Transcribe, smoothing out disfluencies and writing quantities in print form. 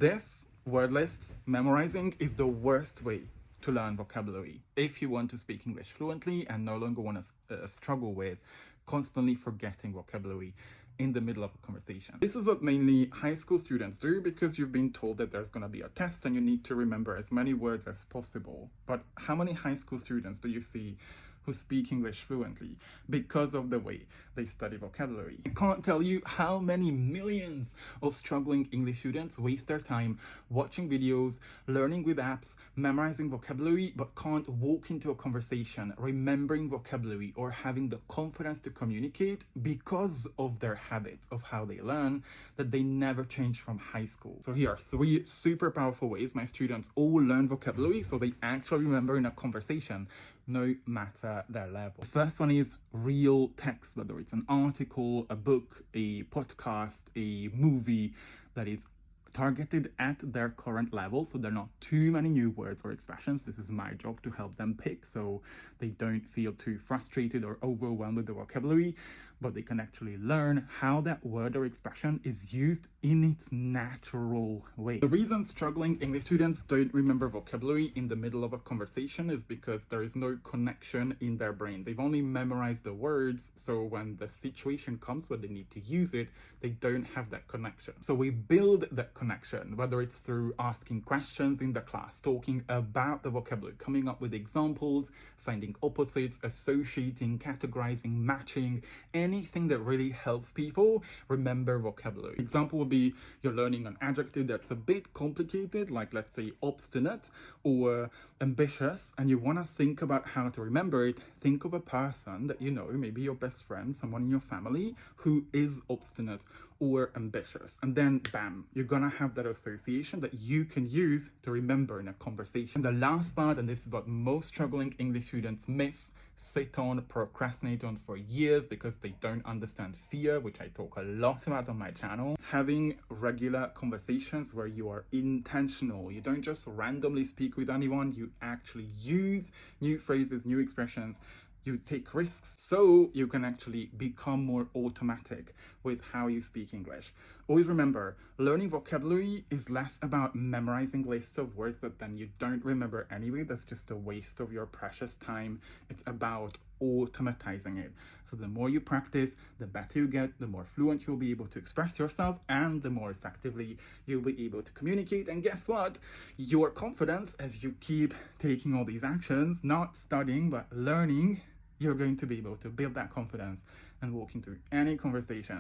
This word lists memorizing is the worst way to learn vocabulary if you want to speak English fluently and no longer want to struggle with constantly forgetting vocabulary in the middle of a conversation. This is what mainly high school students do because you've been told that there's going to be a test and you need to remember as many words as possible. But how many high school students do you see who speak English fluently because of the way they study vocabulary? I can't tell you how many millions of struggling English students waste their time watching videos, learning with apps, memorizing vocabulary, but can't walk into a conversation remembering vocabulary or having the confidence to communicate because of their habits of how they learn that they never changed from high school. So here are 3 super powerful ways my students all learn vocabulary so they actually remember in a conversation, no matter their level. The first one is real text, whether it's an article, a book, a podcast, a movie that is targeted at their current level, so there are not too many new words or expressions. This is my job to help them pick so they don't feel too frustrated or overwhelmed with the vocabulary, but they can actually learn how that word or expression is used in its natural way. The reason struggling English students don't remember vocabulary in the middle of a conversation is because there is no connection in their brain. They've only memorized the words, so when the situation comes where they need to use it, they don't have that connection. So we build that connection, whether it's through asking questions in the class, talking about the vocabulary, coming up with examples, finding opposites, associating, categorizing, matching, anything that really helps people remember vocabulary. Example would be you're learning an adjective that's a bit complicated, like let's say obstinate or ambitious, and you want to think about how to remember it. Think of a person that you know, maybe your best friend, someone in your family who is obstinate or ambitious, and then bam, you're gonna have that association that you can use to remember in a conversation. The last part, and this is what most struggling English students miss, sit on, procrastinate on for years because they don't understand fear, which I talk a lot about on my channel. Having regular conversations where you are intentional, you don't just randomly speak with anyone, you actually use new phrases, new expressions, you take risks so you can actually become more automatic with how you speak English. Always remember, learning vocabulary is less about memorizing lists of words that then you don't remember anyway. That's just a waste of your precious time. It's about automatizing it. So the more you practice, the better you get, the more fluent you'll be able to express yourself, and the more effectively you'll be able to communicate. And guess what? Your confidence, as you keep taking all these actions, not studying but learning, you're going to be able to build that confidence and walk into any conversation